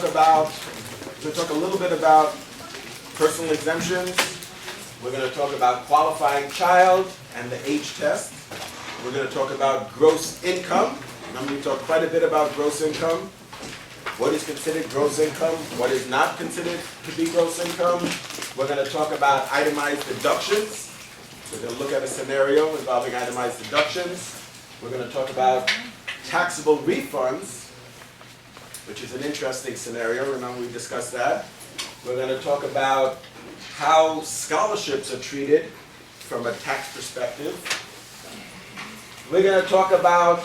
talk a little bit about personal exemptions. We're going to talk about qualifying child and the age test. We're going to talk about gross income. Remember, we talked quite a bit about gross income. What is considered gross income? What is not considered to be gross income? We're going to talk about itemized deductions. We're going to look at a scenario involving itemized deductions. We're going to talk about taxable refunds, which is an interesting scenario. Remember, we discussed that. We're going to talk about how scholarships are treated from a tax perspective. We're going to talk about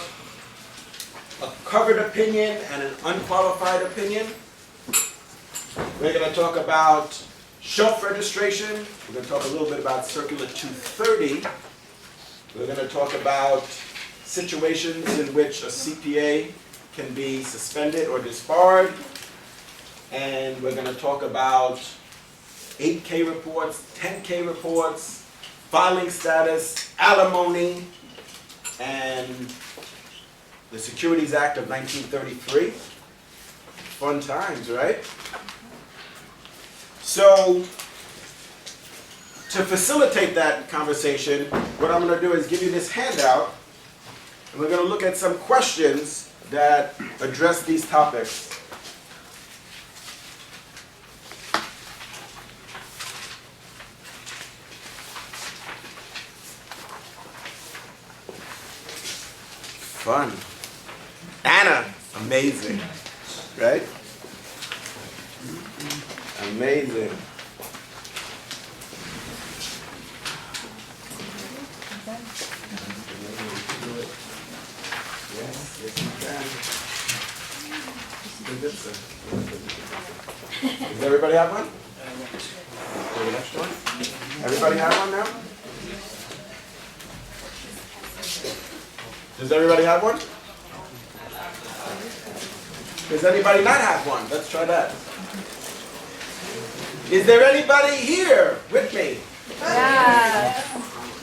a covered opinion and an unqualified opinion. We're going to talk about shelf registration. We're going to talk a little bit about Circular 230. We're going to talk about situations in which a CPA can be suspended or disbarred. And we're going to talk about 8K reports, 10K reports, filing status, alimony, and the Securities Act of 1933. Fun times, right? So, to facilitate that conversation, what I'm going to do is give you this handout, and we're going to look at some questions that address these topics. Fun. Anna, amazing, right? Amazing. Yes, yes you can. Does everybody have one? The next one? Everybody have one now? Does everybody have one? Does anybody not have one? Let's try that. Is there anybody here with me? Yeah.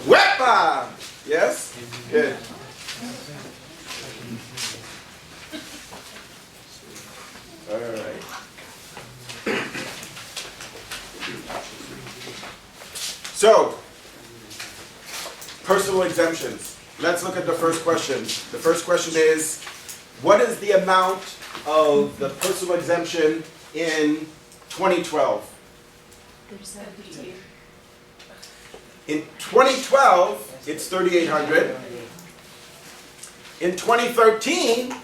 Wepa! Yes? Good. All right. So, personal exemptions. Let's look at the first question. The first question is, what is the amount of the personal exemption in 2012? In 2012, it's $3,800. In 2013,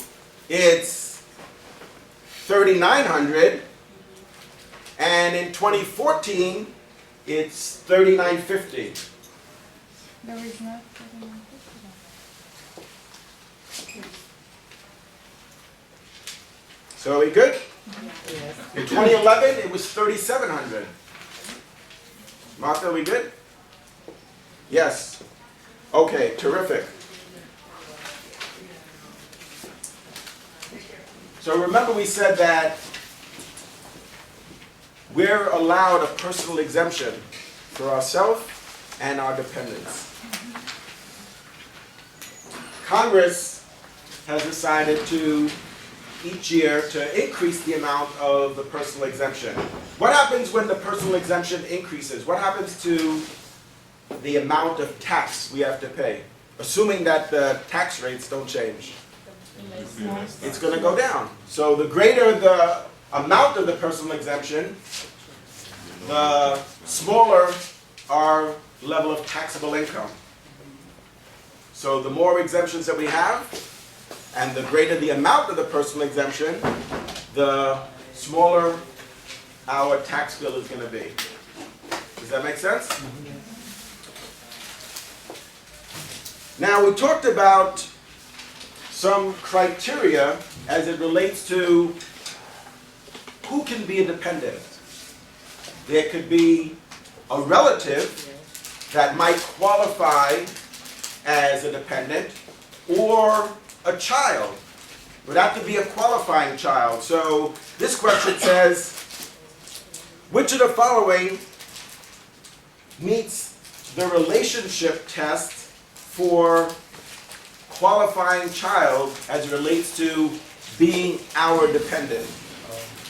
it's $3,900. And in 2014, it's $3,950. There is not. So are we good? Yes. In 2011, it was $3,700. Martha, are we good? Yes. Okay, terrific. So remember we said that we're allowed a personal exemption for ourselves and our dependents. Congress has decided to each year to increase the amount of the personal exemption. What happens when the personal exemption increases? What happens to the amount of tax we have to pay? Assuming that the tax rates don't change. It's going to go down. So the greater the amount of the personal exemption, the smaller our level of taxable income. So the more exemptions that we have, and the greater the amount of the personal exemption, the smaller our tax bill is going to be. Does that make sense? Now, we talked about some criteria as it relates to who can be a dependent. There could be a relative that might qualify as a dependent, or a child. It would have to be a qualifying child. So this question says, which of the following meets the relationship test for qualifying child as it relates to being our dependent?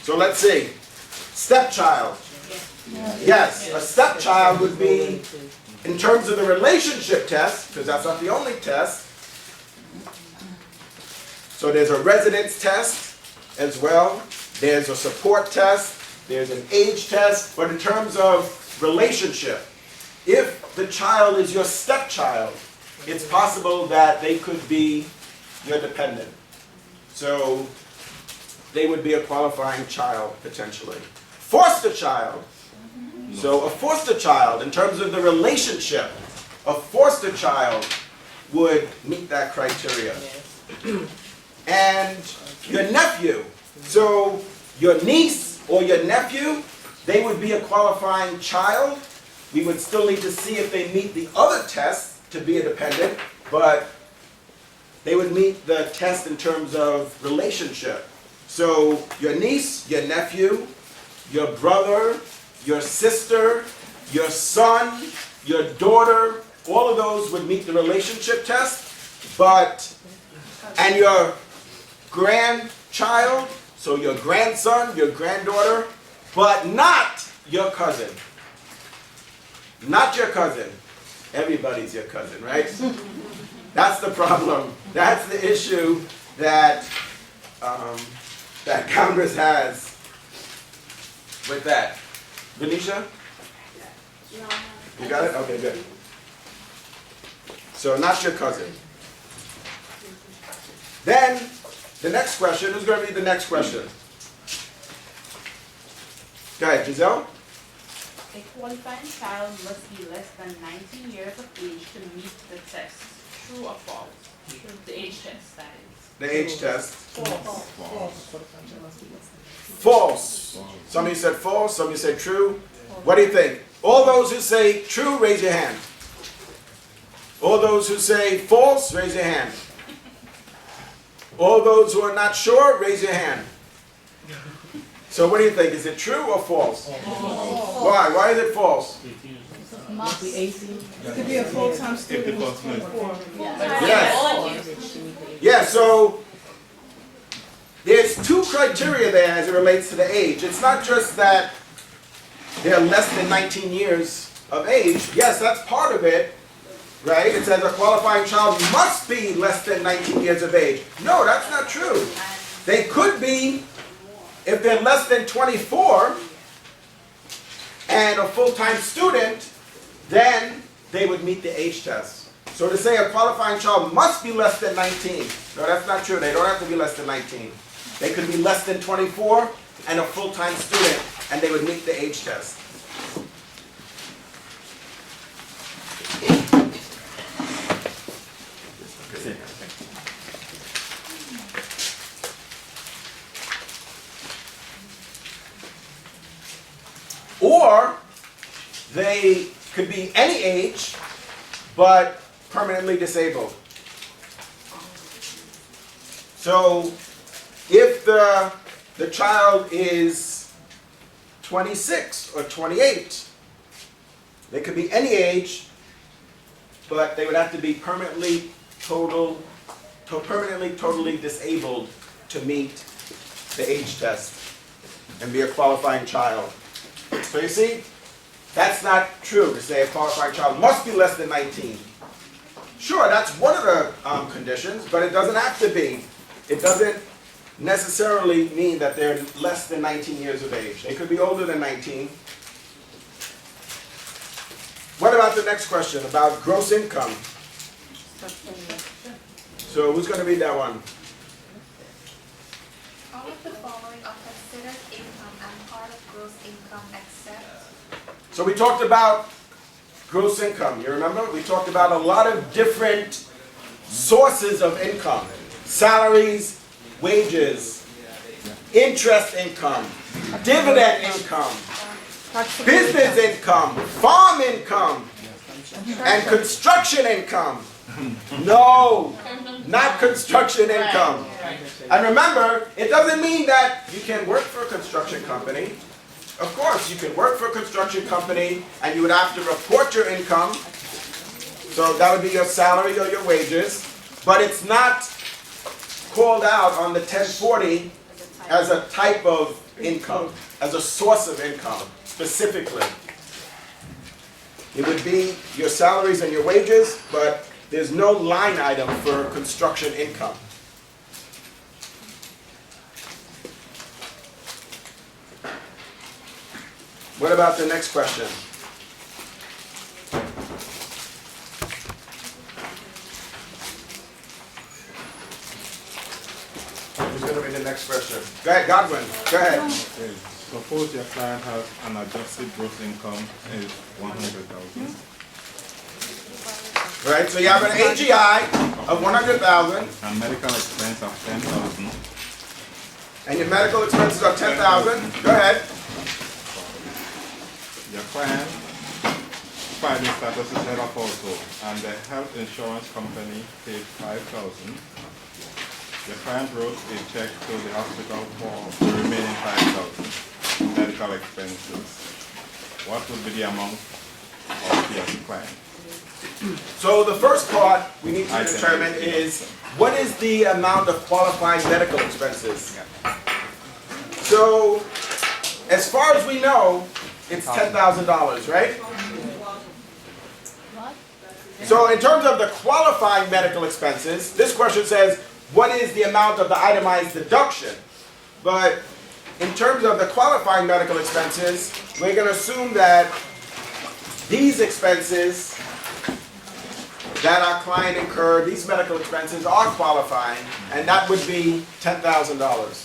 So let's see. Stepchild. Yes, a stepchild would be, in terms of the relationship test, because that's not the only test. So there's a residence test as well. There's a support test. There's an age test. But in terms of relationship, if the child is your stepchild, it's possible that they could be your dependent. So they would be a qualifying child, potentially. Foster child. So a foster child, in terms of the relationship, a foster child would meet that criteria. And your nephew. So your niece or your nephew, they would be a qualifying child. We would still need to see if they meet the other tests to be a dependent, but they would meet the test in terms of relationship. So your niece, your nephew, your brother, your sister, your son, your daughter, all of those would meet the relationship test, and your grandchild, so your grandson, your granddaughter, but not your cousin. Not your cousin. Everybody's your cousin, right? That's the problem. That's the issue that that Congress has with that. Venetia? You got it? Okay, good. So not your cousin. Then the next question, who's going to read the next question? Go ahead, Giselle. A qualifying child must be less than 19 years of age to meet the test. True or false? The age test, that is. The age test. False. False. Somebody said false, somebody said true. What do you think? All those who say true, raise your hand. All those who say false, raise your hand. All those who are not sure, raise your hand. So what do you think? Is it true or false? Why? Why is it false? To be a full-time student. Yes. Yeah, so there's two criteria there as it relates to the age. It's not just that they're less than 19 years of age. Yes, that's part of it, right? It says a qualifying child must be less than 19 years of age. No, that's not true. They could be, if they're less than 24 and a full-time student, then they would meet the age test. So to say a qualifying child must be less than 19, no, that's not true. They don't have to be less than 19. They could be less than 24 and a full-time student, and they would meet the age test. Or they could be any age, but permanently disabled. So if the child is 26 or 28, they could be any age, but they would have to be permanently totally disabled to meet the age test and be a qualifying child. So you see, that's not true to say a qualifying child must be less than 19. Sure, that's one of the conditions, but it doesn't have to be. It doesn't necessarily mean that they're less than 19 years of age. They could be older than 19. What about the next question about gross income? So who's going to read that one? All of the following are considered income and part of gross income except. So we talked about gross income. You remember? We talked about a lot of different sources of income. Salaries, wages, interest income, dividend income, business income, farm income, and construction income. No, not construction income. And remember, it doesn't mean that you can work for a construction company. Of course, you can work for a construction company and you would have to report your income. So that would be your salary or your wages. But it's not called out on the 1040 as a type of income, as a source of income, specifically. It would be your salaries and your wages, but there's no line item for construction income. What about the next question? Who's going to read the next question? Go ahead, Godwin. Go ahead. Okay. Suppose your client has an adjusted gross income is 100,000. Right, so you have an AGI of 100,000, And medical expense of 10,000. and your medical expenses are 10,000. Go ahead. Your client filing status is head of household, and the health insurance company paid 5,000. Your client wrote a check to the hospital for the remaining 5,000 medical expenses. What would be the amount of your client? So the first part we need to determine is, what is the amount of qualifying medical expenses? So, as far as we know, it's $10,000, right? So in terms of the qualifying medical expenses, this question says, what is the amount of the itemized deduction? But in terms of the qualifying medical expenses, we're going to assume that these expenses that our client incurred, these medical expenses are qualifying, and that would be $10,000.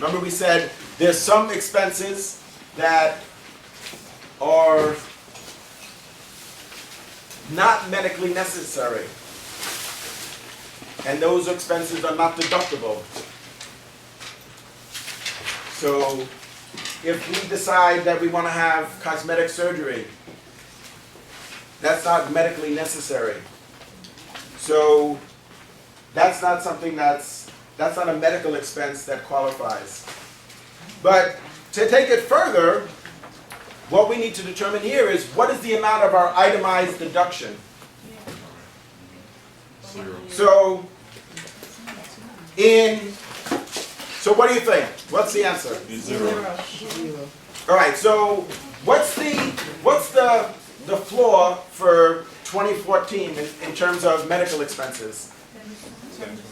Remember we said there's some expenses that are not medically necessary, and those expenses are not deductible. So if we decide that we want to have cosmetic surgery, that's not medically necessary. So that's not something that's not a medical expense that qualifies. But to take it further, what we need to determine here is, what is the amount of our itemized deduction? 0. So what do you think? What's the answer? 0. All right, so what's the floor for 2014 in terms of medical expenses?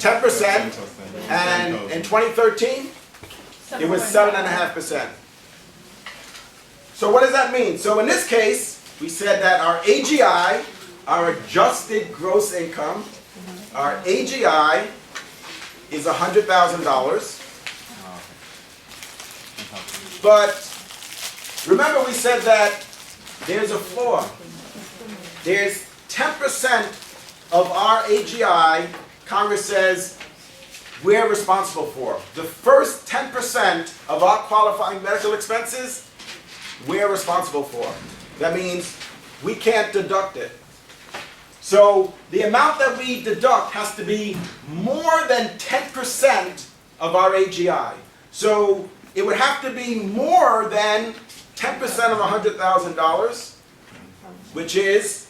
10%, and in 2013, it was 7.5%. So what does that mean? So in this case, we said that our AGI, our adjusted gross income, our AGI is $100,000. But remember we said that there's a floor. There's 10% of our AGI, Congress says, we're responsible for. The first 10% of our qualifying medical expenses, we're responsible for. That means we can't deduct it. So the amount that we deduct has to be more than 10% of our AGI. So it would have to be more than 10% of $100,000, which is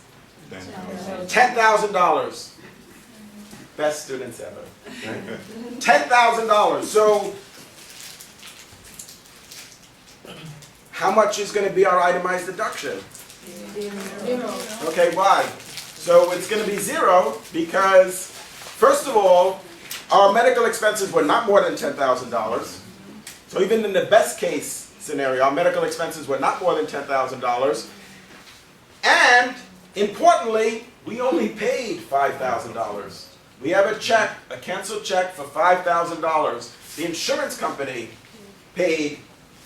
$10,000. Best students ever. $10,000. So how much is going to be our itemized deduction? 0. Okay, why? So it's going to be 0 because, first of all, our medical expenses were not more than $10,000. So even in the best case scenario, our medical expenses were not more than $10,000. And importantly, we only paid $5,000. We have a check, a canceled check for $5,000. The insurance company paid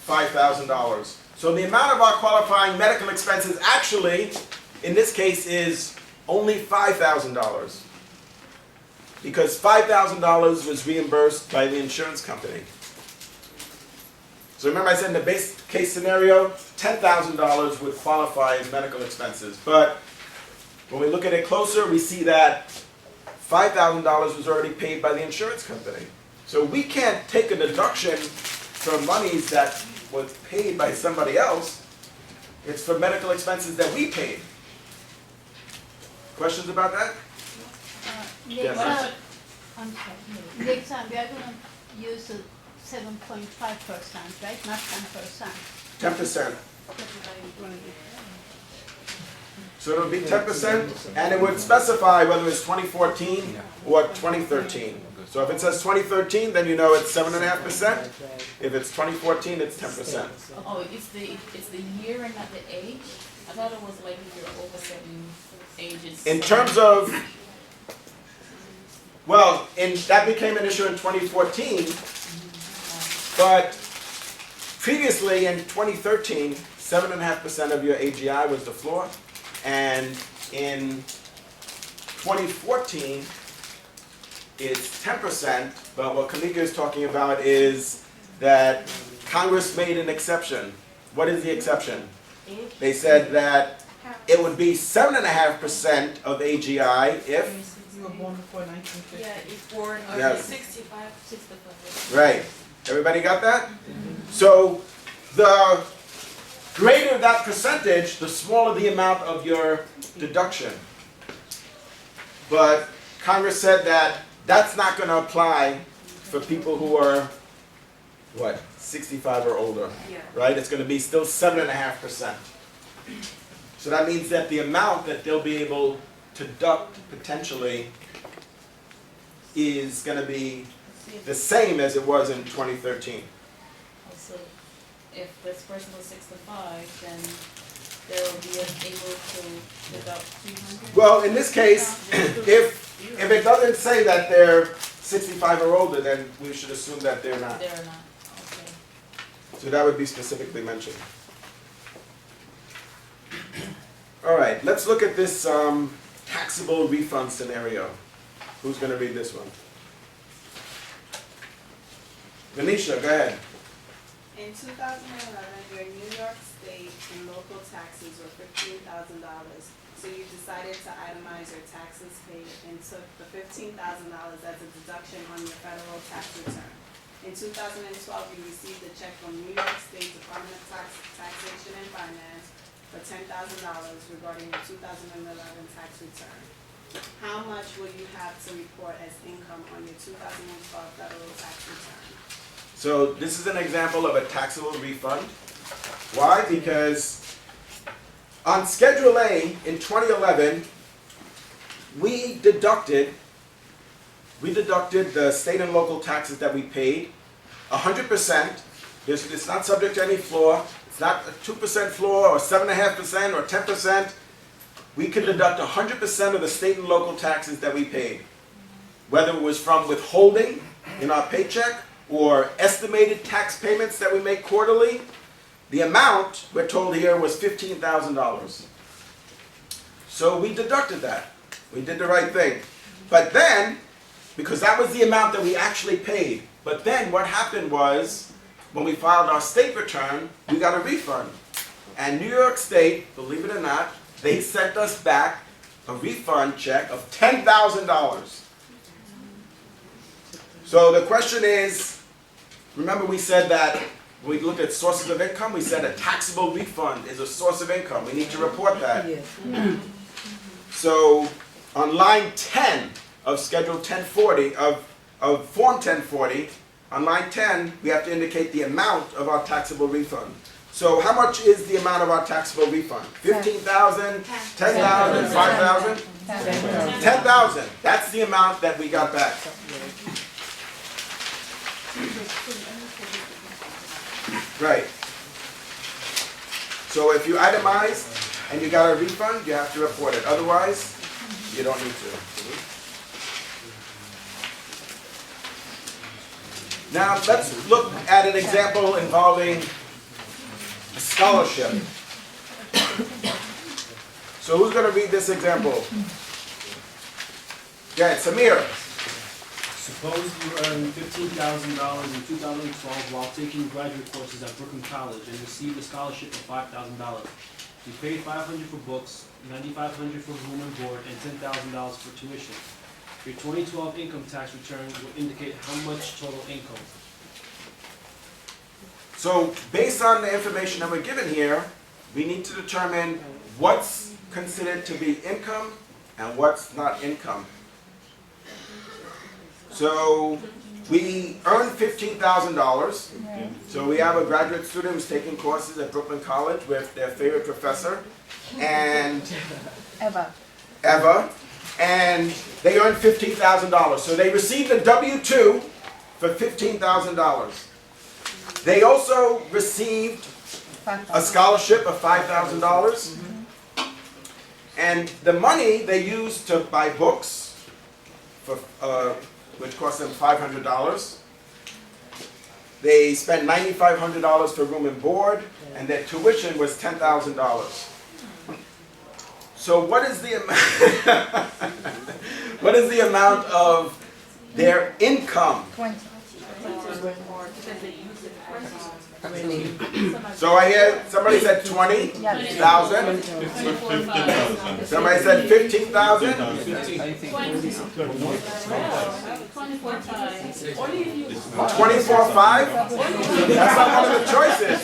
$5,000. So the amount of our qualifying medical expenses actually, in this case, is only $5,000. Because $5,000 was reimbursed by the insurance company. So remember I said in the base case scenario, $10,000 would qualify as medical expenses. But when we look at it closer, we see that $5,000 was already paid by the insurance company. So we can't take a deduction from monies that was paid by somebody else. It's for medical expenses that we paid. Questions about that? Yes. I'm sorry. In the exam, we are gonna use 7.5%, right? Not 10%. 10%. So it'll be 10%, and it would specify whether it's 2014 or 2013. So if it says 2013, then you know it's 7.5%. If it's 2014, it's 10%. Oh, it's the year and not the age? I thought it was like if you're over certain ages. In terms of, well, that became an issue in 2014, but previously in 2013, 7.5% of your AGI was the floor, and in 2014, it's 10%, but what Kamika is talking about is that Congress made an exception. What is the exception? They said that it would be 7.5% of AGI if, You were born before 1950. Yeah, it's born Yes. 65, 65. right, everybody got that? So the greater that percentage, the smaller the amount of your deduction. But Congress said that that's not going to apply for people who are, what, 65 or older, Yeah. right? It's going to be still 7.5%. So that means that the amount that they'll be able to deduct potentially is going to be the same as it was in 2013. So if this person was 65, then they'll be able to deduct 300? Well, in this case, if it doesn't say that they're 65 or older, then we should assume that they're not. They're not, okay. So that would be specifically mentioned. All right, let's look at this taxable refund scenario. Who's going to read this one? Venetia, go ahead. In 2011, your New York State and local taxes were $15,000. So you decided to itemize your taxes paid and took the $15,000 as a deduction on your federal tax return. In 2012, you received a check from New York State Department of Taxation and Finance for $10,000 regarding your 2011 tax return. How much will you have to report as income on your 2012 federal tax return? So this is an example of a taxable refund. Why? Because on Schedule A in 2011, we deducted the state and local taxes that we paid 100%. It's not subject to any floor. It's not a 2% floor or 7.5% or 10%. We could deduct 100% of the state and local taxes that we paid, whether it was from withholding in our paycheck or estimated tax payments that we make quarterly. The amount, we're told here, was $15,000. So we deducted that. We did the right thing. But then, because that was the amount that we actually paid, but then what happened was, when we filed our state return, we got a refund. And New York State, believe it or not, they sent us back a refund check of $10,000. So the question is, remember we said that when we looked at sources of income, we said a taxable refund is a source of income. We need to report that. So on line 10 of Schedule 1040, of Form 1040, on line 10, we have to indicate the amount of our taxable refund. So how much is the amount of our taxable refund? 15,000, 10,000, 5,000? 10,000. That's the amount that we got back. Right. So if you itemize and you got a refund, you have to report it. Otherwise, you don't need to. Now let's look at an example involving a scholarship. So who's going to read this example? Go ahead, Samir. Suppose you earned $15,000 in 2012 while taking graduate courses at Brooklyn College and received a scholarship of $5,000. You paid $500 for books, $9,500 for room and board, and $10,000 for tuition. Your 2012 income tax return will indicate how much total income. So based on the information that we're given here, we need to determine what's considered to be income and what's not income. So we earn $15,000. So we have a graduate student who's taking courses at Brooklyn College with their favorite professor, and Eva, and they earned $15,000. So they received a W-2 for $15,000. They also received a scholarship of $5,000. And the money they used to buy books, for, which cost them $500. They spent $9,500 for room and board, and their tuition was $10,000. So what is the what is the amount of their income? 20. So I hear somebody said 20,000. 15,000. Somebody said 15,000. 24.5. That's not one of the choices.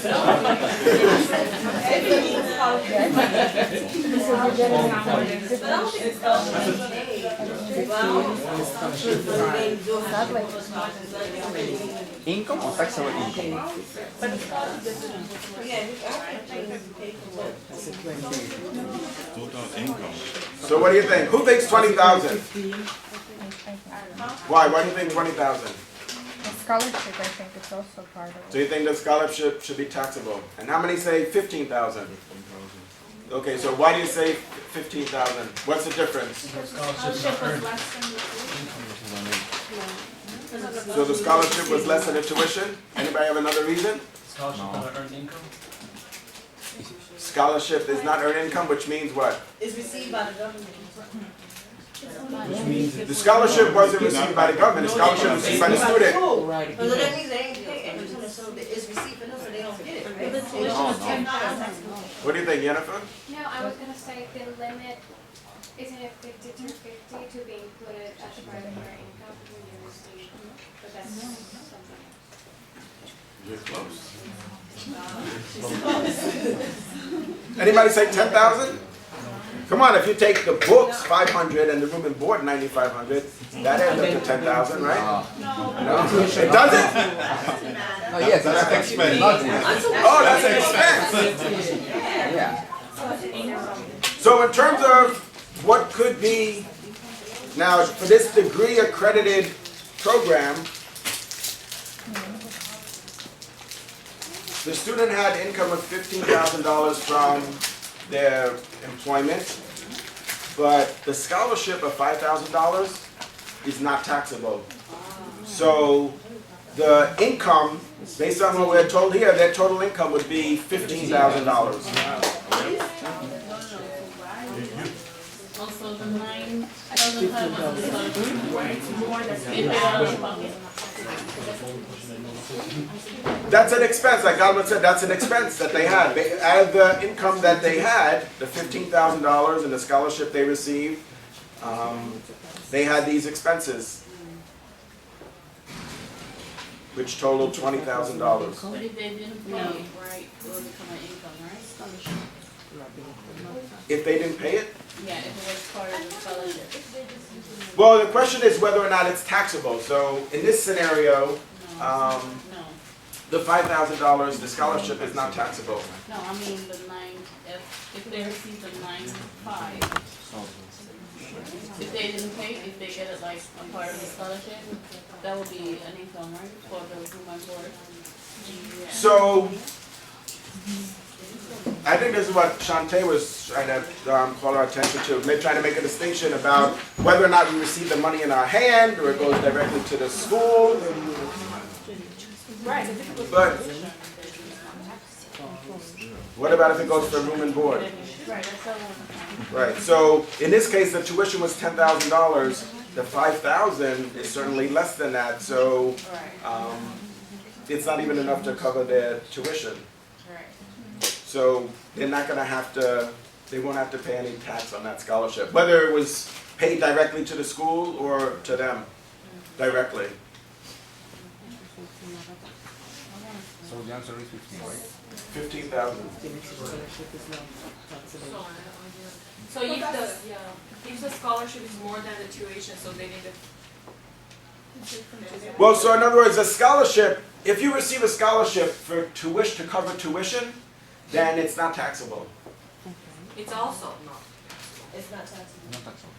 Income or taxable income? Total income. So what do you think? Who thinks 20,000? Why? Why do you think 20,000? The scholarship, I think, is also part of So it. you think the scholarship should be taxable? And how many say 15,000? Okay, so why do you say 15,000? What's the difference? So the scholarship was less than the tuition? Anybody have another reason? Scholarship on earned income? Scholarship is not earned income, which means what? It's received by the government. Which means The scholarship wasn't received by the government, the scholarship was received by the student. So that means they ain't paying until it's received for them, so they don't get it, right? They don't. What do you think, Jennifer? No, I was gonna say the limit, isn't it 50 to 50 to be included as part of your income when you receive? But that's something. You're close. Anybody say 10,000? Come on, if you take the books, 500, and the room and board, 9,500, that ends up to 10,000, right? No. It doesn't? Oh, yes, that's an expense. Oh, that's an expense. Yeah. So in terms of what could be, now for this degree accredited program, the student had income of $15,000 from their employment, but the scholarship of $5,000 is not taxable. So the income, based on what we're told here, their total income would be $15,000. Also, the 9,500 That's an expense, like Alvin said, that's an expense that they had. Out of the income that they had, the $15,000 and the scholarship they received, they had these expenses, which totaled $20,000. But if they didn't pay, right, it would become an income, right? Scholarship. If they didn't pay it? Yeah, if it was part of the scholarship. Well, the question is whether or not it's taxable. So in this scenario, No, the $5,000, the scholarship is not taxable. no, I mean the 9, if they receive the 9,500, if they didn't pay, if they get it like a part of the scholarship, that would be an income, right, for the room and board? Yeah. So I think this is what Shantae was trying to call our attention to. They're trying to make a distinction about whether or not we receive the money in our hand or it goes directly to the school. Right. But what about if it goes for room and board? Right, that's all. Right. So in this case, the tuition was $10,000. The $5,000 is certainly less than that. So it's not even enough to cover their tuition. Right. So they're not going to have to. They won't have to pay any tax on that scholarship, whether it was paid directly to the school or to them directly. So the answer is 15, right? 15,000. So if the scholarship is more than the tuition, so they need to Well, so in other words, a scholarship, if you receive a scholarship for to cover tuition, then it's not taxable. It's also not. It's not taxable. Not taxable.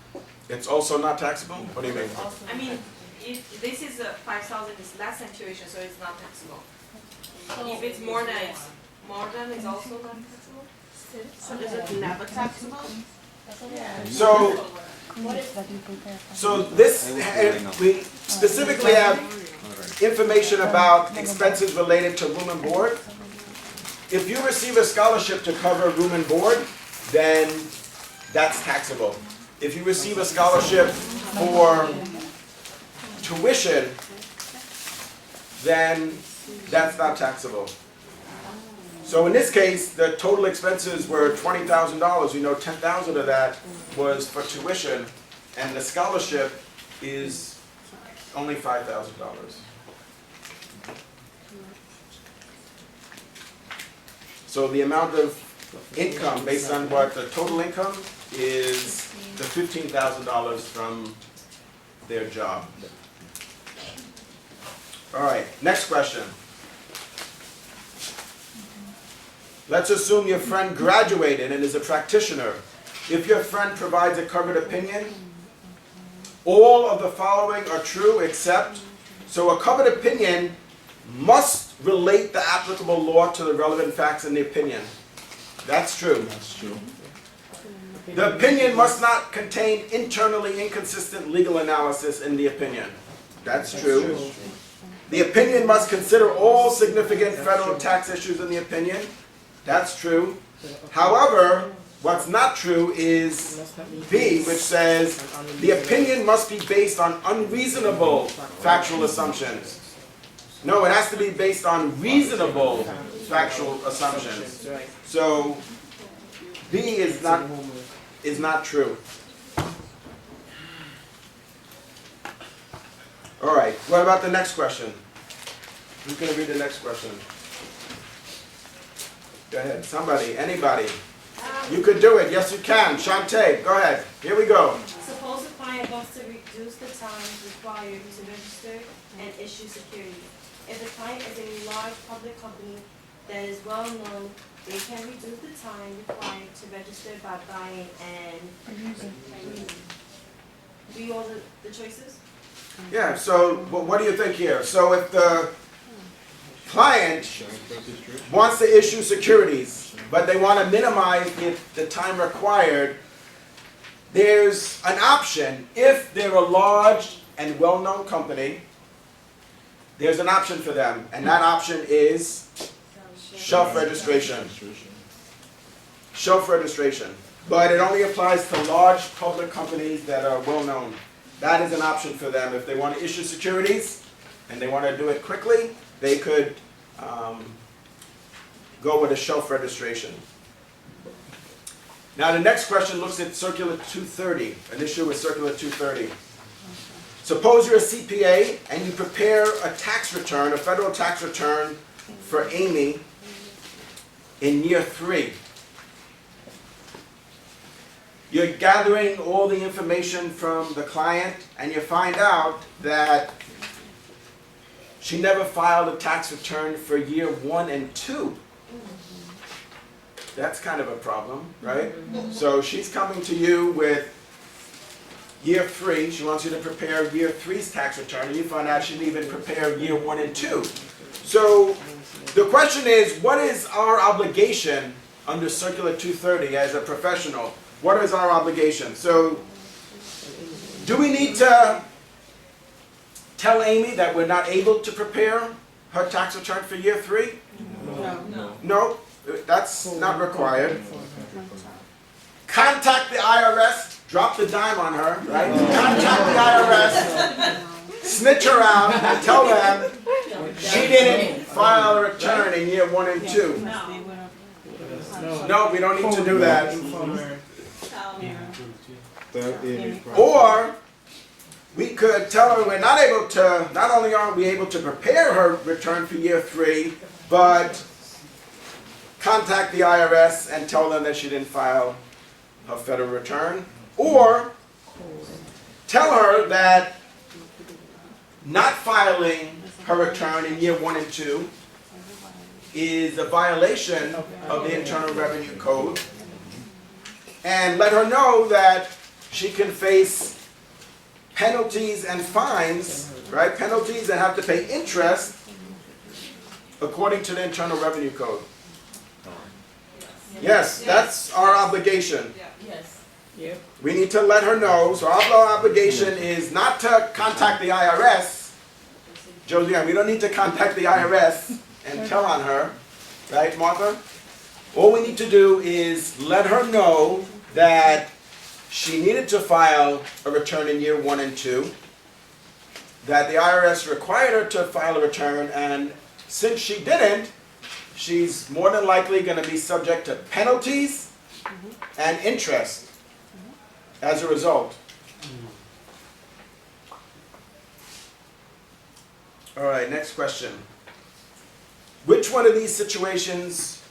It's also not taxable? What do you mean? I mean, if this is 5,000 is less than tuition, so it's not taxable. If it's more than, it's also not taxable. So is it never taxable? So this, we specifically have information about expenses related to room and board. If you receive a scholarship to cover room and board, then that's taxable. If you receive a scholarship for tuition, then that's not taxable. So in this case, the total expenses were $20,000. You know, $10,000 of that was for tuition, and the scholarship is only $5,000. So the amount of income based on what the total income is the $15,000 from their job. All right, next question. Let's assume your friend graduated and is a practitioner. If your friend provides a covered opinion, all of the following are true except, so a covered opinion must relate the applicable law to the relevant facts in the opinion. That's true. That's true. The opinion must not contain internally inconsistent legal analysis in the opinion. That's true. The opinion must consider all significant federal tax issues in the opinion. That's true. However, what's not true is B, which says the opinion must be based on unreasonable factual assumptions. No, it has to be based on reasonable factual assumptions. So B is not true. All right, what about the next question? Who's going to read the next question? Go ahead, somebody, anybody. You could do it, yes you can. Shantae, go ahead. Here we go. Suppose the client wants to reduce the time required to register and issue securities. If the client is a large public company that is well known, they can reduce the time required to register by buying and read all the choices? Yeah, so what do you think here? So if the client wants to issue securities, but they want to minimize the time required, there's an option. If they're a large and well-known company, there's an option for them, and that option is shelf registration. Shelf registration. But it only applies to large public companies that are well-known. That is an option for them. If they want to issue securities and they want to do it quickly, they could go with a shelf registration. Now the next question looks at Circular 230, an issue with Circular 230. Suppose you're a CPA and you prepare a tax return, a federal tax return for Amy in year 3. You're gathering all the information from the client and you find out that she never filed a tax return for year 1 and 2. That's kind of a problem, right? So she's coming to you with year 3. She wants you to prepare year 3's tax return, and you find out she didn't even prepare year 1 and 2. So the question is, what is our obligation under Circular 230 as a professional? What is our obligation? So do we need to tell Amy that we're not able to prepare her tax return for year 3? No, that's not required. Contact the IRS, drop the dime on her, right? Contact the IRS, snitch around, and tell them she didn't file a return in year 1 and 2. No, we don't need to do that. Or we could tell her we're not able to, not only aren't we able to prepare her return for year 3, but contact the IRS and tell them that she didn't file her federal return. Or tell her that not filing her return in year 1 and 2 is a violation of the Internal Revenue Code, and let her know that she can face penalties and fines, right? Penalties and have to pay interest according to the Internal Revenue Code. Yes, that's our obligation. Yes. We need to let her know. So our obligation is not to contact the IRS. Josiane, we don't need to contact the IRS and tell on her, right, Martha? All we need to do is let her know that she needed to file a return in year 1 and 2, that the IRS required her to file a return, and since she didn't, she's more than likely going to be subject to penalties and interest as a result. All right, next question. Which one of these situations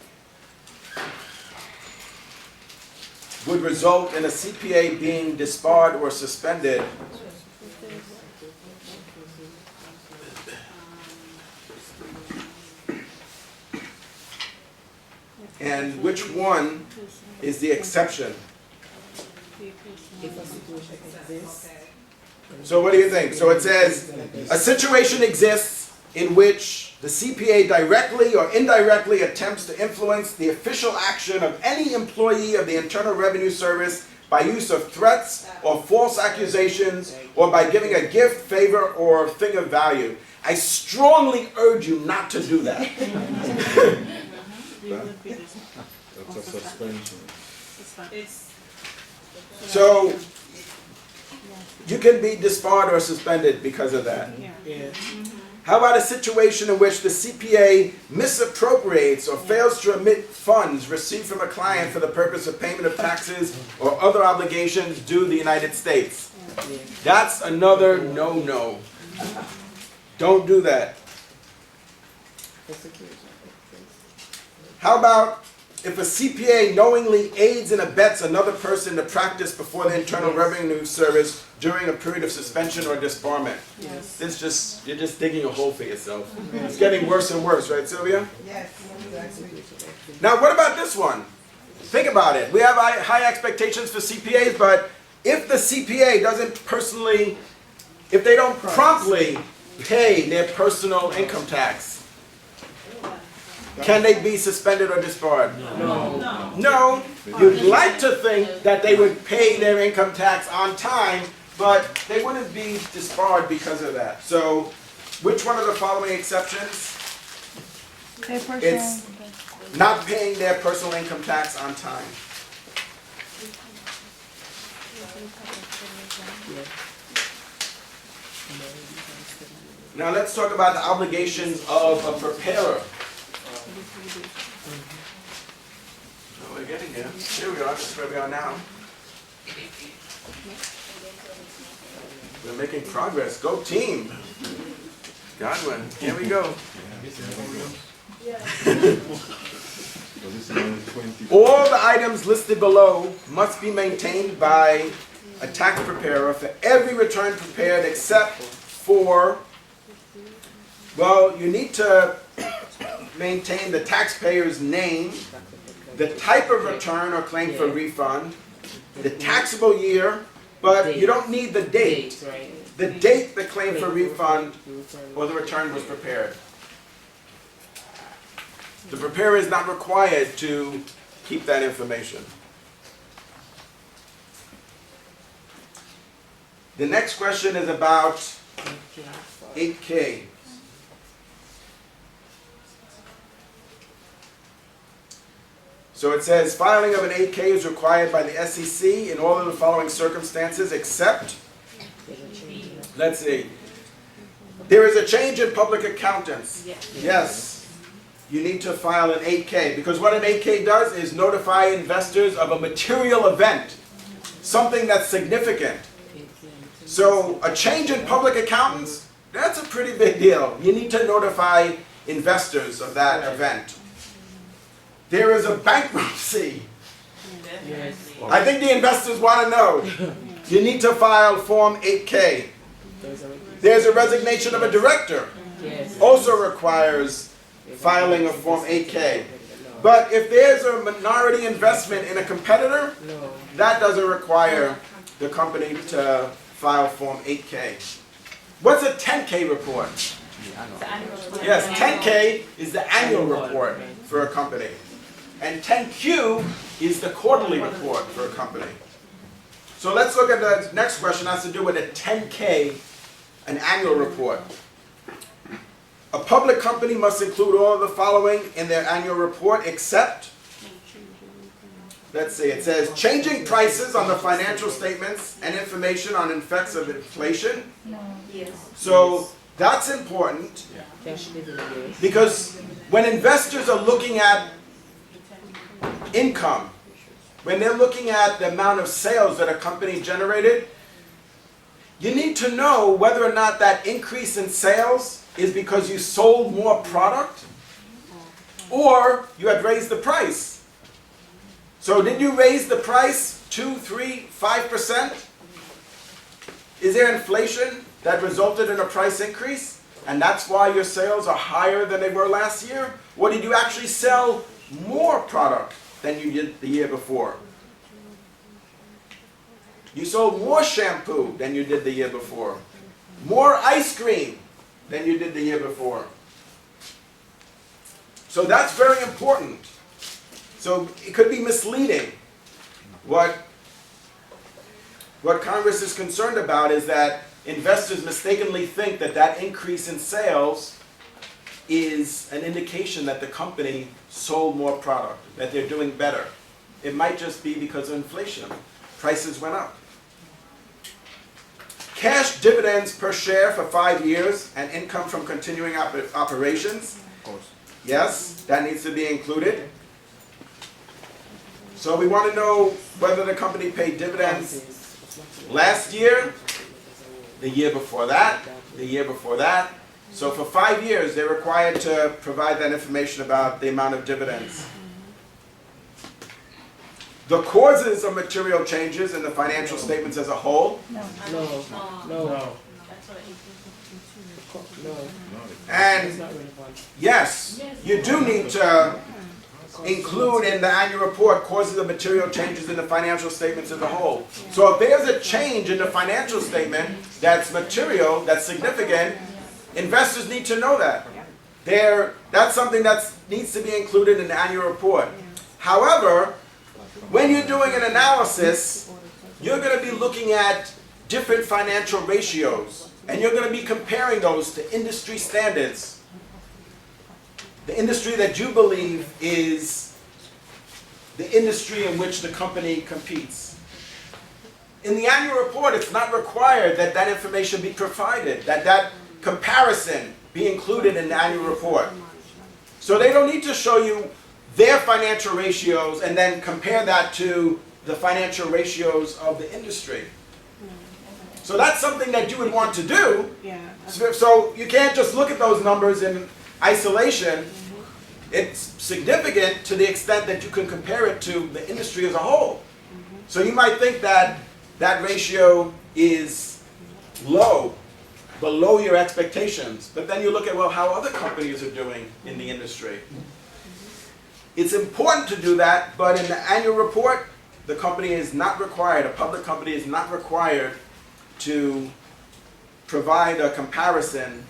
would result in a CPA being disbarred or suspended? And which one is the exception? So what do you think? So it says, a situation exists in which the CPA directly or indirectly attempts to influence the official action of any employee of the Internal Revenue Service by use of threats or false accusations, or by giving a gift, favor, or thing of value. I strongly urge you not to do that. That's a suspension. So, you can be disbarred or suspended because of that. How about a situation in which the CPA misappropriates or fails to remit funds received from a client for the purpose of payment of taxes or other obligations due the United States? That's another no-no. Don't do that. How about if a CPA knowingly aids and abets another person to practice before the Internal Revenue Service during a period of suspension or disbarment? You're just digging a hole for yourself. It's getting worse and worse, right, Sylvia? Yes. Now, what about this one? Think about it. We have high expectations for CPAs, but if the CPA doesn't personally, if they don't promptly pay their personal income tax, can they be suspended or disbarred? No. No. You'd like to think that they would pay their income tax on time, but they wouldn't be disbarred because of that. So, which one of the following exceptions? It's not paying their personal income tax on time. Now let's talk about the obligations of a preparer. Oh, we're getting there. Here we are. That's where we are now. We're making progress. Go team. Godwin. Here we go. All the items listed below must be maintained by a tax preparer for every return prepared except for, well, you need to maintain the taxpayer's name, the type of return or claim for refund, the taxable year, but you don't need the date. The date the claim for refund or the return was prepared. The preparer is not required to keep that information. The next question is about 8K. So it says, filing of an 8K is required by the SEC in all of the following circumstances except, let's see, there is a change in public accountants. Yes. You need to file an 8K, because what an 8K does is notify investors of a material event, something that's significant. So a change in public accountants, that's a pretty big deal. You need to notify investors of that event. There is a bankruptcy. I think the investors want to know. You need to file Form 8K. There's a resignation of a director. Also requires filing of Form 8K. But if there's a minority investment in a competitor, that doesn't require the company to file Form 8K. What's a 10K report? Yes, 10K is the annual report for a company. And 10Q is the quarterly report for a company. So let's look at the next question. It has to do with a 10K, an annual report. A public company must include all of the following in their annual report except, let's see, it says changing prices on the financial statements and information on effects of inflation. So that's important because when investors are looking at income, when they're looking at the amount of sales that a company generated, you need to know whether or not that increase in sales is because you sold more product or you had raised the price. So did you raise the price 2, 3, 5%? Is there inflation that resulted in a price increase and that's why your sales are higher than they were last year? Or did you actually sell more product than you did the year before? You sold more shampoo than you did the year before. More ice cream than you did the year before. So that's very important. So it could be misleading. What Congress is concerned about is that investors mistakenly think that that increase in sales is an indication that the company sold more product, that they're doing better. It might just be because of inflation. Prices went up. Cash dividends per share for 5 years and income from continuing operations. Of course. Yes, that needs to be included. So we want to know whether the company paid dividends last year, the year before that, the year before that. So for 5 years, they're required to provide that information about the amount of dividends. The causes of material changes in the financial statements as a whole. No. And yes, you do need to include in the annual report causes of material changes in the financial statements as a whole. So if there's a change in the financial statement that's material, that's significant, investors need to know that. That's something that needs to be included in the annual report. However, when you're doing an analysis, you're going to be looking at different financial ratios, and you're going to be comparing those to industry standards. The industry that you believe is the industry in which the company competes. In the annual report, it's not required that that information be provided, that that comparison be included in the annual report. So they don't need to show you their financial ratios and then compare that to the financial ratios of the industry. So that's something that you would want to do. So you can't just look at those numbers in isolation. It's significant to the extent that you can compare it to the industry as a whole. So you might think that that ratio is low, below your expectations. But then you look at, well, how other companies are doing in the industry. It's important to do that, but in the annual report, the company is not required, a public company is not required to provide a comparison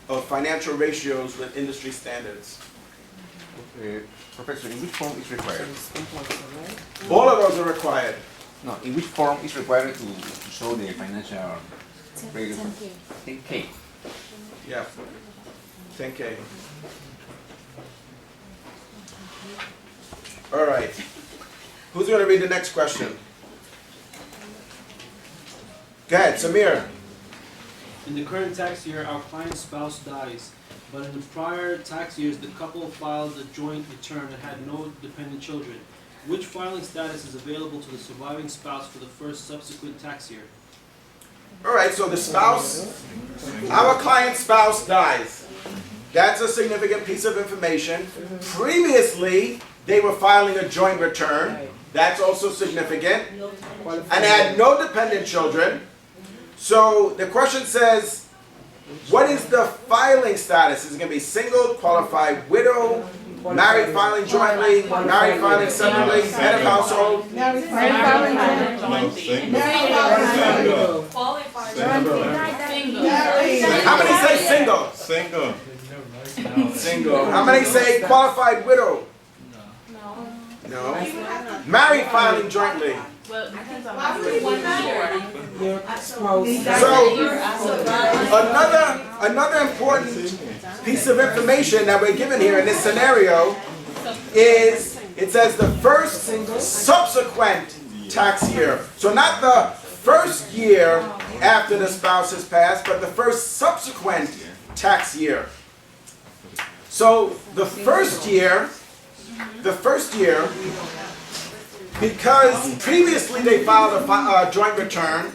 of financial ratios with industry standards. Professor, in which form is required? All of those are required. No, in which form is required to show the financial ratios? 10K. Yeah, 10K. All right. Who's going to read the next question? Go ahead, Samir. In the current tax year, our client's spouse dies, but in the prior tax years, the couple filed a joint return and had no dependent children. Which filing status is available to the surviving spouse for the first subsequent tax year? All right, so the spouse, our client's spouse dies. That's a significant piece of information. Previously, they were filing a joint return. That's also significant. And had no dependent children. So the question says, what is the filing status? Is it going to be single, qualified widow, married filing jointly, married filing separately, head of household? No, single. Qualified. How many say single? Single. Single. How many say qualified widow? No. Married filing jointly. Well, it depends on Another important piece of information that we're given here in this scenario is it says the first subsequent tax year. So not the first year after the spouse has passed, but the first subsequent tax year. So the first year, because previously they filed a joint return,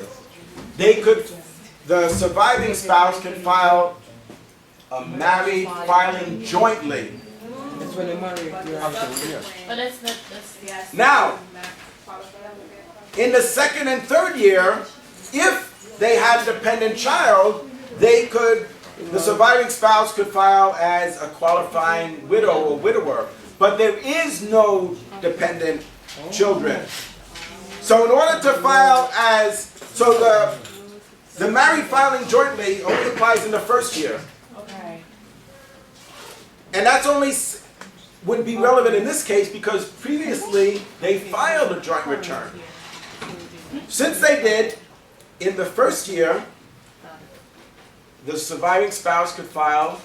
the surviving spouse could file a married filing jointly. That's when they're married. But that's Now, in the second and third year, if they had a dependent child, the surviving spouse could file as a qualifying widow or widower. But there is no dependent children. So in order to file the married filing jointly only applies in the first year. okay. And that's only would be relevant in this case because previously they filed a joint return. Since they did, in the first year, the surviving spouse could file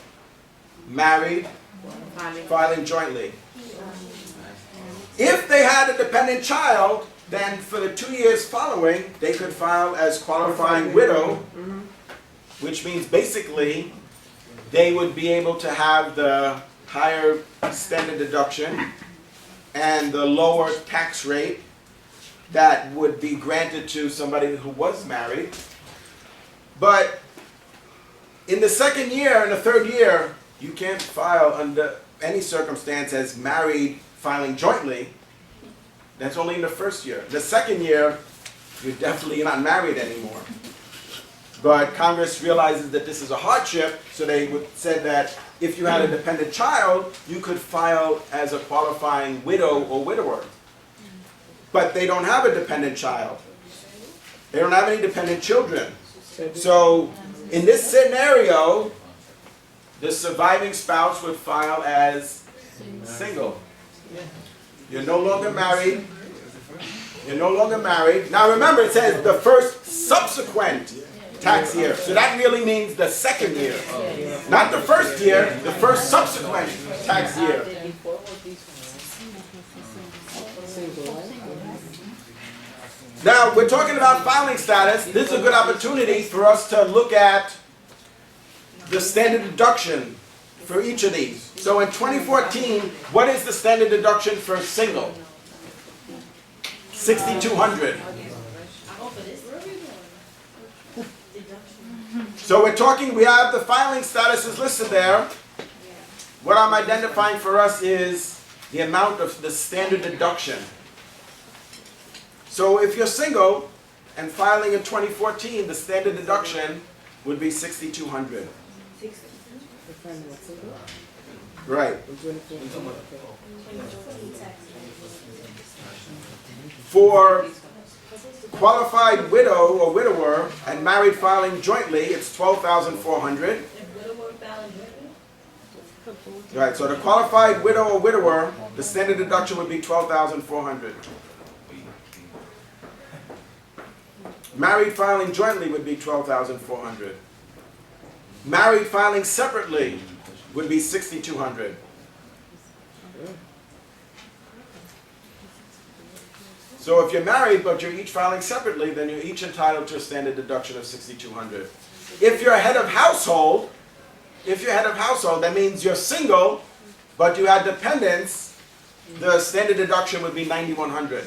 married filing jointly. If they had a dependent child, then for the 2 years following, they could file as qualifying widow, which means basically they would be able to have the higher standard deduction and the lower tax rate that would be granted to somebody who was married. But in the second year and the third year, you can't file under any circumstance as married filing jointly. That's only in the first year. The second year, you're definitely not married anymore. But Congress realizes that this is a hardship, so they said that if you had a dependent child, you could file as a qualifying widow or widower. But they don't have a dependent child. They don't have any dependent children. So in this scenario, the surviving spouse would file as single. You're no longer married. You're no longer married. Now remember, it says the first subsequent tax year. So that really means the second year. Not the first year, the first subsequent tax year. Now, we're talking about filing status. This is a good opportunity for us to look at the standard deduction for each of these. So in 2014, what is the standard deduction for single? $6,200. So we're talking, we have the filing statuses listed there. What I'm identifying for us is the amount of the standard deduction. So if you're single and filing in 2014, the standard deduction would be $6,200. Right. For qualified widow or widower and married filing jointly, it's $12,400. Right, so the qualified widow or widower, the standard deduction would be $12,400. Married filing jointly would be $12,400. Married filing separately would be $6,200. So if you're married but you're each filing separately, then you're each entitled to a standard deduction of $6,200. If you're head of household, that means you're single but you had dependents, the standard deduction would be $9,100.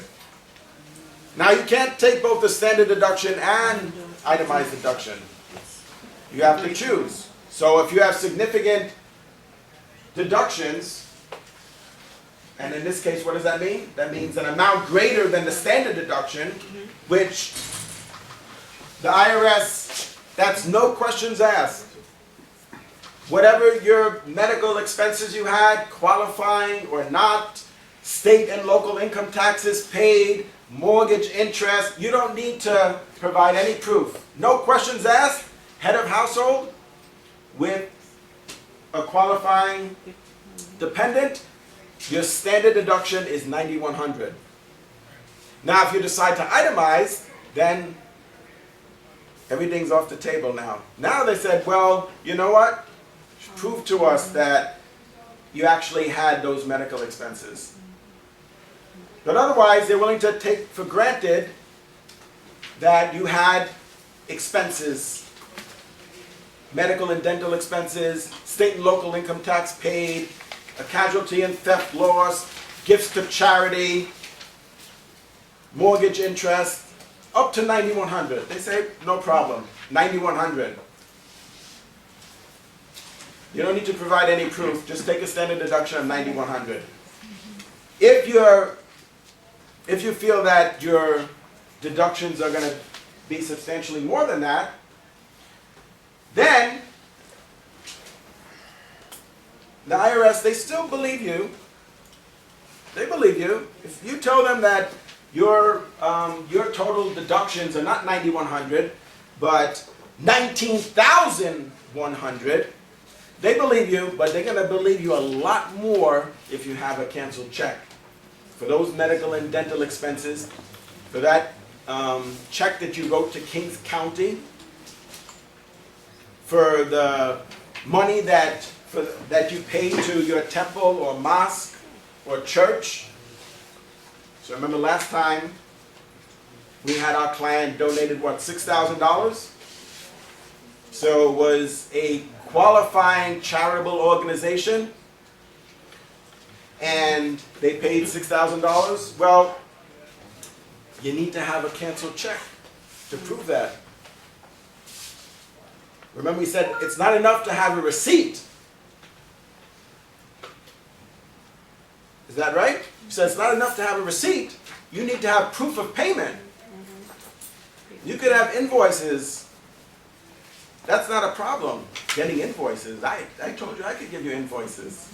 Now you can't take both the standard deduction and itemized deduction. You have to choose. So if you have significant deductions, and in this case, what does that mean? That means an amount greater than the standard deduction, which The IRS, that's no questions asked. Whatever your medical expenses you had, qualifying or not, state and local income taxes paid, mortgage interest, you don't need to provide any proof. No questions asked, head of household with a qualifying dependent, your standard deduction is $9,100. Now if you decide to itemize, then everything's off the table now. Now they said, well, you know what? Prove to us that you actually had those medical expenses. But otherwise, they're willing to take for granted that you had expenses, medical and dental expenses, state and local income tax paid, a casualty and theft loss, gifts to charity, mortgage interest, up to $9,100. They say, no problem, $9,100. You don't need to provide any proof, just take a standard deduction of $9,100. If you feel that your deductions are going to be substantially more than that, then the IRS, they still believe you. They believe you. If you tell them that your total deductions are not $9,100, but $19,100, they believe you, but they're going to believe you a lot more if you have a canceled check. For those medical and dental expenses, for that check that you wrote to Kings County, for the money that you paid to your temple or mosque or church. So remember last time we had our client donated what, $6,000? So it was a qualifying charitable organization and they paid $6,000. Well, you need to have a canceled check to prove that. Remember we said it's not enough to have a receipt. Is that right? You said it's not enough to have a receipt. You need to have proof of payment. You could have invoices. That's not a problem, getting invoices. I told you I could give you invoices.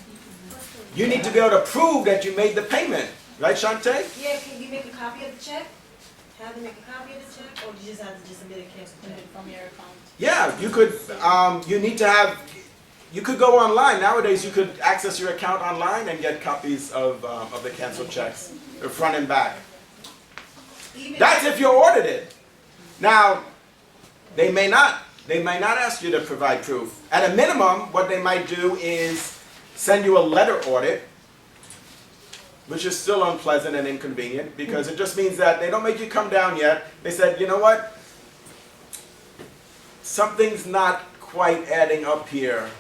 You need to be able to prove that you made the payment. Right, Shantae? Yeah, can you make a copy of the check? Have them make a copy of the check, or you just have to just submit a cancel check? From your account. Yeah, you could, you need to have, you could go online. Nowadays you could access your account online and get copies of the canceled checks, the front and back. That's if you're audited. Now, they may not ask you to provide proof. At a minimum, what they might do is send you a letter audit, which is still unpleasant and inconvenient because it just means that they don't make you come down yet. They said, you know what? Something's not quite adding up here.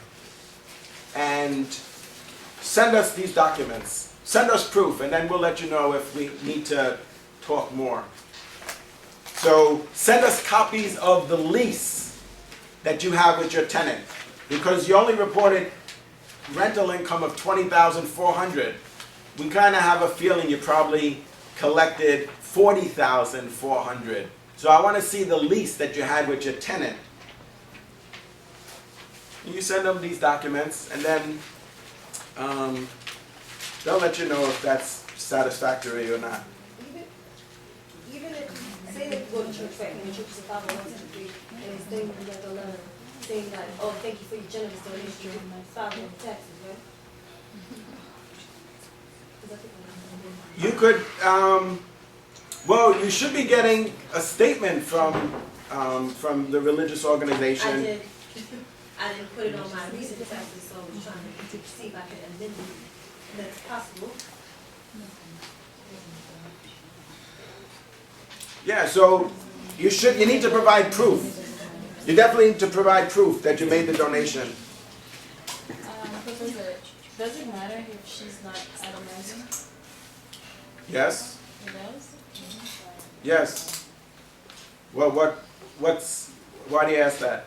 And send us these documents. Send us proof, and then we'll let you know if we need to talk more. So send us copies of the lease that you have with your tenant, because you only reported rental income of $20,400. We kind of have a feeling you probably collected $40,400. So I want to see the lease that you had with your tenant. You send them these documents, and then they'll let you know if that's satisfactory or not. Even if, say they go to church, right, and the church is a 501c3, and it's saying like a letter saying that, oh, thank you for your generous donation, you filed your taxes, right? You could, well, you should be getting a statement from the religious organization. I did. I didn't put it on my recent taxes, so I was trying to see if I could amend it. That's possible. Yeah, so you need to provide proof. You definitely need to provide proof that you made the donation. Professor, does it matter if she's not itemizing? Yes? It does? Yes. Well, why do you ask that?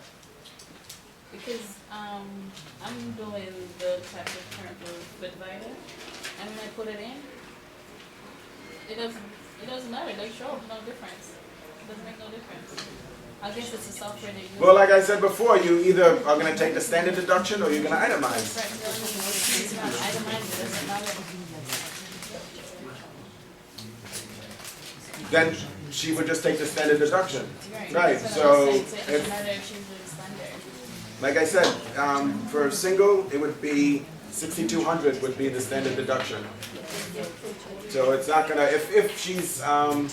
Because I'm doing the tax return for divider, and when I put it in, it doesn't matter. It doesn't show no difference. It doesn't make no difference. I guess it's a software that you. Well, like I said before, you either are gonna take the standard deduction or you're gonna itemize. Right, so it's not itemized, it doesn't matter. Then she would just take the standard deduction. Right, That's what I so was saying, so it if, doesn't matter if she's a standard. like I said, for single, it would be 6,200 would be the standard deduction. So it's not gonna, if she's not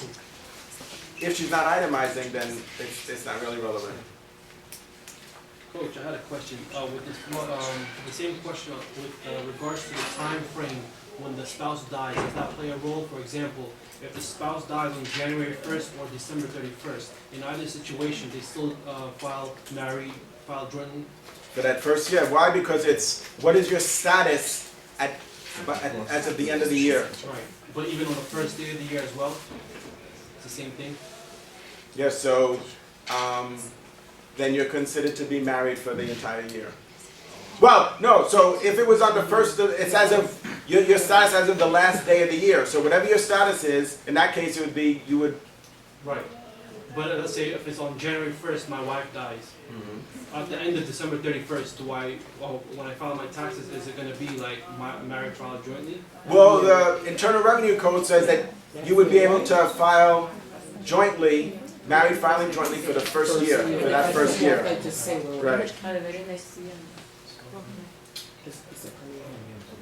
itemizing, then it's not really relevant. Coach, I had a question, with this, the same question with regards to the time frame when the spouse dies. Does that play a role? For example, if the spouse dies on January 1st or December 31st, in either situation, they still file jointly? For that first year, why? Because it's, what is your status as of the end of the year? Right, but even on the first day of the year as well? It's the same thing? Yeah, so then you're considered to be married for the entire year. Well, no, so if it was on the first, it's as of, your status as of the last day of the year. So whatever your status is, in that case, it would be, you would... Right. But let's say if it's on January 1st, my wife dies. At the end of December 31st, when I file my taxes, is it going to be like married filed jointly? Well, the Internal Revenue Code says that you would be able to file jointly, married filing jointly for the first year, for that first year. Right.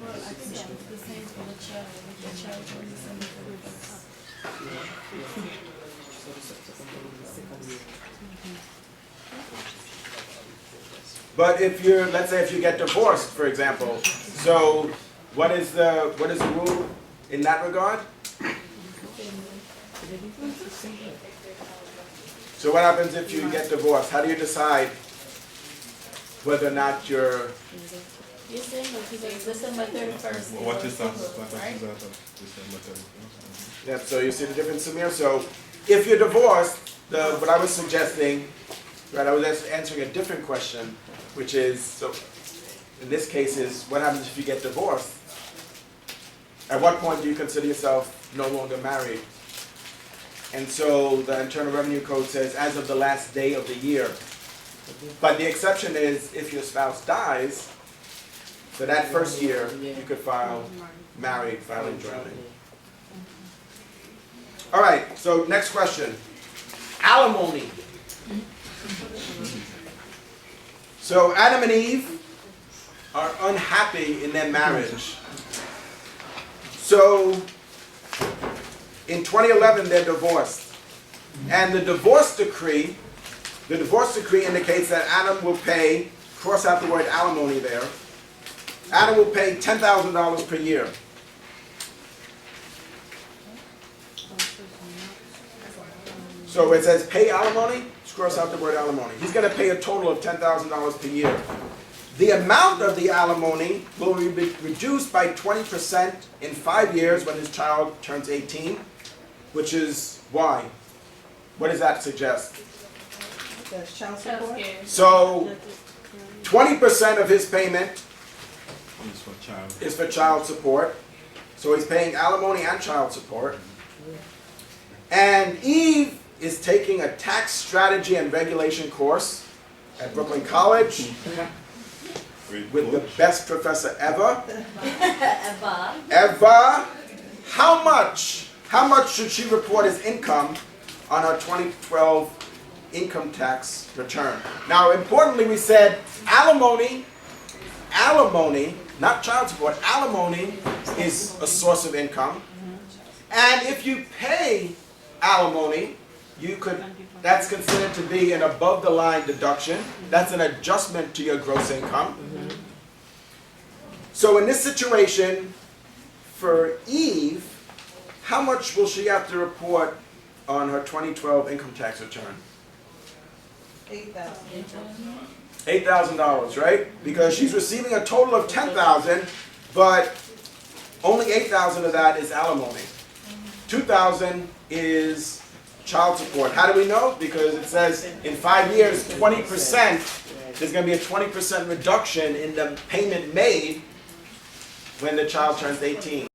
Well, I think it's the same for the child. The child on December 31st. But if you're, let's say if you get divorced, for example, so what is the rule in that regard? So what happens if you get divorced? How do you decide whether or not you're... You're saying because it's December 31st. What is that? Right? December 31st? Yeah, so you see the difference, Samir? So if you're divorced, what I was suggesting, right, I was answering a different question, which is, so in this case is, what happens if you get divorced? At what point do you consider yourself no longer married? And so the Internal Revenue Code says as of the last day of the year. But the exception is if your spouse dies, for that first year, you could file married, filing jointly. All right, so next question. Alimony. So Adam and Eve are unhappy in their marriage. So in 2011, they're divorced. And the divorce decree indicates that Adam will pay, cross out the word alimony there, Adam will pay $10,000 per year. So it says pay alimony, cross out the word alimony. He's going to pay a total of $10,000 per year. The amount of the alimony will be reduced by 20% in 5 years when his child turns 18, which is why? What does that suggest? That's child support? So 20% of his payment Is for child support. So he's paying alimony and child support. And Eve is taking a tax strategy and regulation course at Brooklyn College with the best professor ever. Ever. How much should she report as income on her 2012 income tax return? Now, importantly, we said alimony, not child support, alimony is a source of income. And if you pay alimony, that's considered to be an above-the-line deduction. That's an adjustment to your gross income. So in this situation, for Eve, how much will she have to report on her 2012 income tax return? $8,000. $8,000, right? Because she's receiving a total of $10,000, but only $8,000 of that is alimony. $2,000 is child support. How do we know? Because it says in 5 years, 20%, there's going to be a 20% reduction in the payment made when the child turns 18.